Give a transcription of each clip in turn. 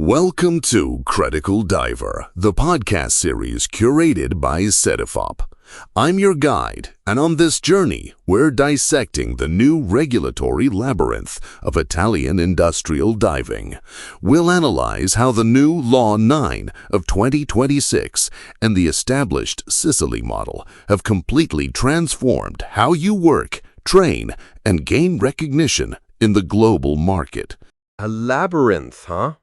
Welcome to Critical Diver, the podcast series curated by CEDIFOP. I'm your guide, and on this journey, we're dissecting the new regulatory labyrinth of Italian industrial diving. We'll analyze how the new Law 9 of 2026 and the established Sicily model have completely transformed how you work, train, and gain recognition in the global market. A labyrinth, huh?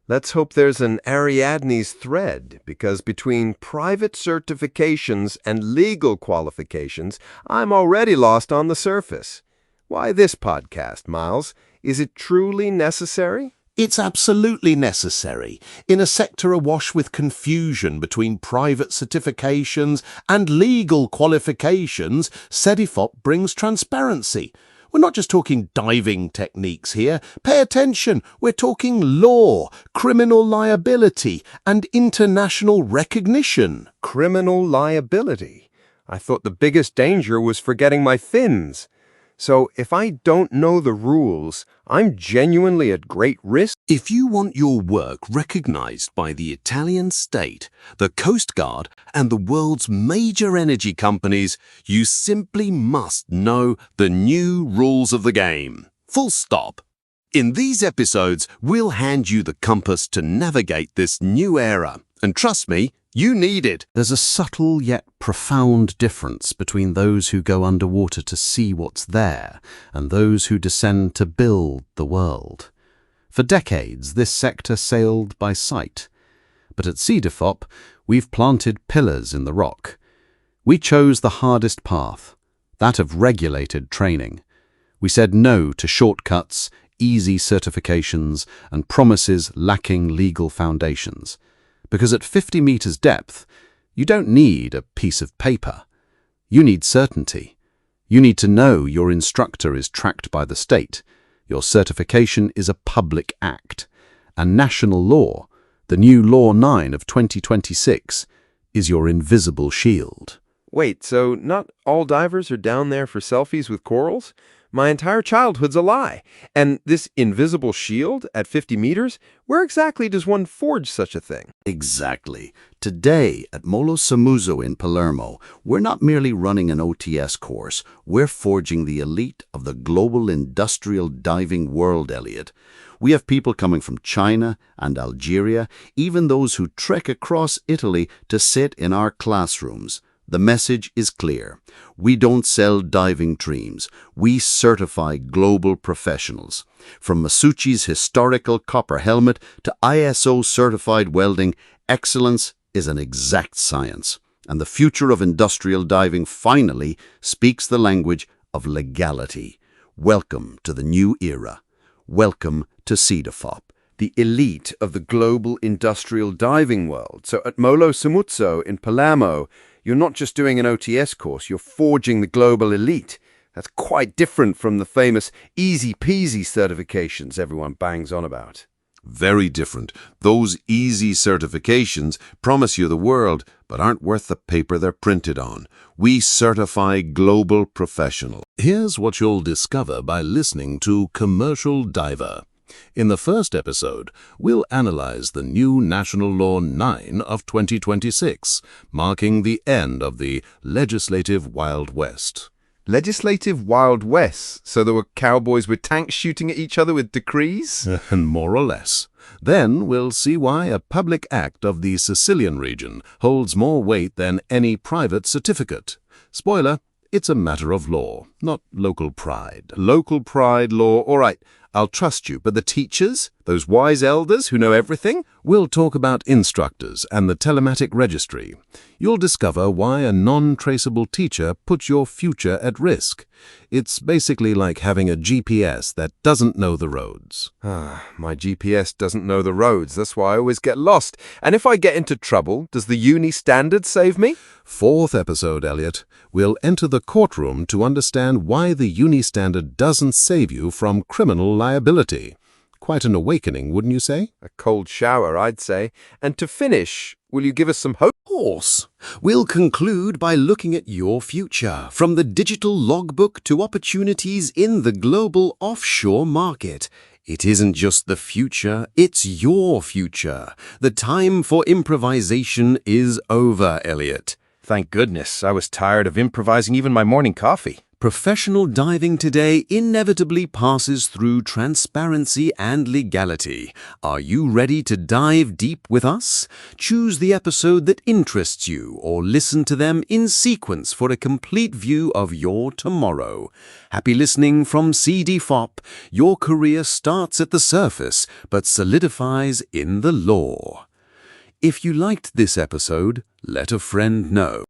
Let's hope there's an Ariadne's thread, because between private certifications and legal qualifications, I'm already lost on the surface. Why this podcast, Miles? Is it truly necessary? It's absolutely necessary. In a sector awash with confusion between private certifications and legal qualifications, CEDIFOP brings transparency. We're not just talking diving techniques here. Pay attention. We're talking law, criminal liability, and international recognition. Criminal liability? I thought the biggest danger was forgetting my fins. So if I don't know the rules, I'm genuinely at great risk? If you want your work recognized by the Italian state, the Coast Guard, and the world's major energy companies, you simply must know the new rules of the game. Full stop. In these episodes, we'll hand you the compass to navigate this new era. And trust me, you need it. There's a subtle yet profound difference between those who go underwater to see what's there and those who descend to build the world. For decades, this sector sailed by sight. But at CEDIFOP, we've planted pillars in the rock. We chose the hardest path, that of regulated training. We said no to shortcuts, easy certifications, and promises lacking legal foundations. Because at 50 meters depth, you don't need a piece of paper. You need certainty. You need to know your instructor is tracked by the state. Your certification is a public act. And national law, the new Law 9 of 2026, is your invisible shield. Wait, so not all divers are down there for selfies with corals? My entire childhood's a lie. And this invisible shield at 50 meters, where exactly does one forge such a thing? Exactly. Today at Molo Samuzzo in Palermo, we're not merely running an OTS course, we're forging the elite of the global industrial diving world, Elliot. We have people coming from China and Algeria, even those who trek across Italy to sit in our classrooms. The message is clear. We don't sell diving dreams. We certify global professionals. From Masucci's historical copper helmet to ISO-certified welding, excellence is an exact science. And the future of industrial diving finally speaks the language of legality. Welcome to the new era. Welcome to CEDIFOP. The elite of the global industrial diving world. So at Molo Samuzzo in Palermo, you're not just doing an OTS course, you're forging the global elite. That's quite different from the famous easy-peasy certifications everyone bangs on about. Very different. Those easy certifications promise you the world, but aren't worth the paper they're printed on. We certify global professional. Here's what you'll discover by listening to Commercial Diver. In the first episode, we'll analyze the new National Law 9 of 2026, marking the end of the legislative Wild West. Legislative Wild West? So there were cowboys with tanks shooting at each other with decrees? And more or less. Then we'll see why a public act of the Sicilian region holds more weight than any private certificate. Spoiler, it's a matter of law, not local pride. Local pride law, all right. I'll trust you, but the teachers, those wise elders who know everything? We'll talk about instructors and the telematic registry. You'll discover why a non-traceable teacher puts your future at risk. It's basically like having a GPS that doesn't know the roads. My GPS doesn't know the roads. That's why I always get lost. And if I get into trouble, does the uni standard save me? Fourth episode, Elliot. We'll enter the courtroom to understand why the uni standard doesn't save you from criminal liability. Quite an awakening, wouldn't you say? A cold shower, I'd say. And to finish, will you give us some hope? Of course. We'll conclude by looking at your future, from the digital logbook to opportunities in the global offshore market. It isn't just the future, it's your future. The time for improvisation is over, Elliot. Thank goodness, I was tired of improvising even my morning coffee. Professional diving today inevitably passes through transparency and legality. Are you ready to dive deep with us? Choose the episode that interests you or listen to them in sequence for a complete view of your tomorrow. Happy listening from CEDIFOP. Your career starts at the surface but solidifies in the law. If you liked this episode, let a friend know.